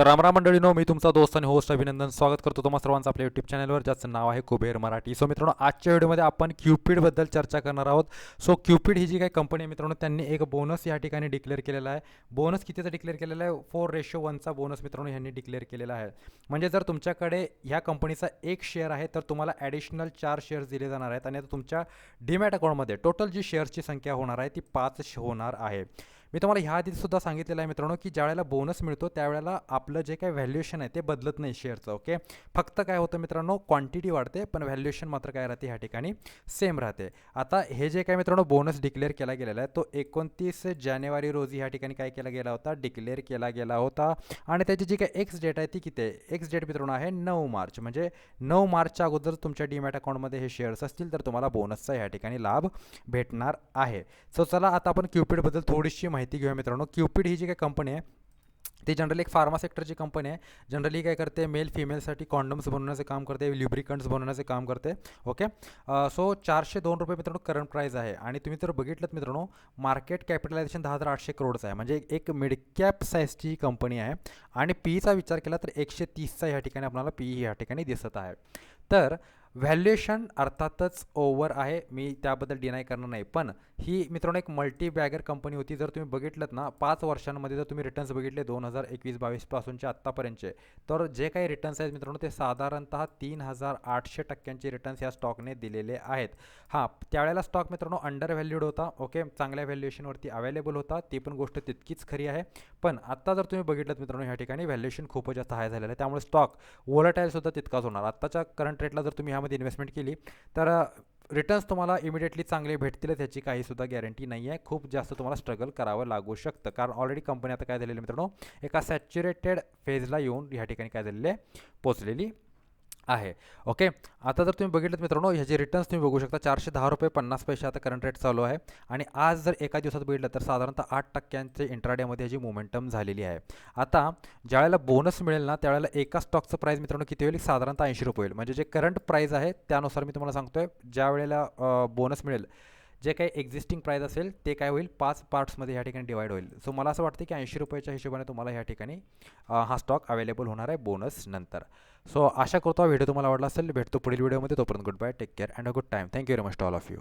तर रामराम मंडळीनो, मी तुमचा दोस्त आणि होस्ट अभिनंदन स्वागत करतो तुम्हा सर्वांचं आपल्या यूट्यूब चॅनलवर, ज्याचं नाव आहे कुबेर मराठी. सो मित्रांनो, आजच्या व्हिडिओमध्ये आपण क्यूपिडबद्दल चर्चा करणार आहोत. सो क्यूपिड ही जी काही कंपनी आहे मित्रांनो, त्यांनी एक बोनस या ठिकाणी डिक्लेअर केलेला आहे. बोनस कितीचा डिक्लेअर केलेला आहे? 4:1चा बोनस मित्रांनो यांनी डिक्लेअर केलेला आहे. म्हणजे जर तुमच्याकडे ह्या कंपनीचा एक शेअर आहे तर तुम्हाला ॲडिशनल 4 शेअर्स दिले जाणार आहेत आणि आता तुमच्या डीमॅट अकाउंटमध्ये टोटल जी शेअर्सची संख्या होणार आहे ती 5 होणार आहे. मी तुम्हाला ह्या आधी सुद्धा सांगितलेलं आहे मित्रांनो, की ज्यावेळेला बोनस मिळतो त्यावेळेला आपलं जे काही व्हॅल्युएशन आहे ते बदलत नाही शेअरचं. ओके, फक्त काय होतं मित्रांनो, क्वांटिटी वाढते पण व्हॅल्युएशन मात्र काय राहते ह्या ठिकाणी सेम राहते. आता हे जे काय मित्रांनो बोनस डिक्लेअर केला गेलेला आहे तो 29 जानेवारी रोजी ह्या ठिकाणी काय केला गेला होता, डिक्लेअर केला गेला होता. आणि त्याची जी काही एक्स डेट आहे ती किती आहे? एक्स डेट मित्रांनो आहे 9 मार्च. म्हणजे 9 मार्चच्या अगोदर तुमच्या डीमॅट अकाउंटमध्ये हे शेअर्स असतील तर तुम्हाला बोनसचा ह्या ठिकाणी लाभ भेटणार आहे. सो चला आता आपण क्यूपिडबद्दल थोडीशी माहिती घेऊया मित्रांनो. क्यूपिड ही जी काही कंपनी आहे ती जनरली एक फार्मा सेक्टरची कंपनी आहे. जनरली काय करते, मेल फिमेलसाठी कॉन्डम्स बनवण्याचे काम करते, ल्युब्रिकंट्स बनवण्याचे काम करते. ओके, सो 402 रुपये मित्रांनो करंट प्राईस आहे. आणि तुम्ही जर बघितलं मित्रांनो, मार्केट कॅपिटलायझेशन 10,800 करोडचं आहे. म्हणजे एक मिड कॅप साईजची कंपनी आहे. आणि पीचा विचार केला तर 130चा ह्या ठिकाणी आपल्याला पी ह्या ठिकाणी दिसत आहे. तर व्हॅल्युएशन अर्थातच ओव्हर आहे, मी त्याबद्दल डिनाय करणार नाही. पण ही मित्रांनो एक मल्टी बॅगर कंपनी होती. जर तुम्ही बघितलं ना 5 वर्षांमध्ये जर तुम्ही रिटर्न्स बघितले 2021-22 पासूनचे आत्तापर्यंतचे, तर जे काही रिटर्न्स आहेत मित्रांनो ते साधारणतः 3,800% रिटर्न्स या स्टॉकने दिलेले आहेत. हां, त्यावेळेला स्टॉक मित्रांनो अंडर व्हॅल्यूड होता. ओके, चांगल्या व्हॅल्युएशनवरती अवेलेबल होता, ती पण गोष्ट तितकीच खरी आहे. पण आत्ता जर तुम्ही बघितलं मित्रांनो ह्या ठिकाणी व्हॅल्युएशन खूपच जास्त हाय झालेलं आहे, त्यामुळे स्टॉक वोलटाईलसुद्धा तितकाच होणार. आत्ताच्या करंट रेटला जर तुम्ही ह्यामध्ये इन्व्हेस्टमेंट केली तर रिटर्न्स तुम्हाला इमिडिएटली चांगले भेटतील याची काहीसुद्धा गॅरंटी नाही आहे. खूप जास्त तुम्हाला स्ट्रगल करावं लागू शकतं, कारण ऑलरेडी कंपनी आता काय झालेली मित्रांनो एका सॅच्युरेटेड फेजला येऊन ह्या ठिकाणी काय झालेली आहे, पोचलेली आहे. ओके, आता जर तुम्ही बघितलं मित्रांनो ह्याचे रिटर्न्स तुम्ही बघू शकता, 410 रुपये 50 पैसे आता करंट रेट चालू आहे. आणि आज जर एका दिवसात बघितलं तर साधारणतः 8% इंट्राडेमध्ये ह्याची मोमेंटम झालेली आहे. आता ज्यावेळेला बोनस मिळेल ना त्यावेळेला एका स्टॉकचं प्राईस मित्रांनो किती होईल, साधारणतः 80 रुपये होईल. म्हणजे जे करंट प्राईस आहे त्यानुसार मी तुम्हाला सांगतोय, ज्या वेळेला बोनस मिळेल जे काही एक्झिस्टिंग प्राईस असेल ते काय होईल, 5 पार्ट्समध्ये ह्या ठिकाणी डिवाईड होईल. सो मला असं वाटतं की 80 रुपयाच्या हिशोबाने तुम्हाला ह्या ठिकाणी हा स्टॉक अवेलेबल होणार आहे बोनस नंतर. सो आशा करतो हा व्हिडिओ तुम्हाला आवडला असेल. भेटतो पुढील व्हिडिओमध्ये, तोपर्यंत good bye, take care and a good time. Thank you very much to all of you.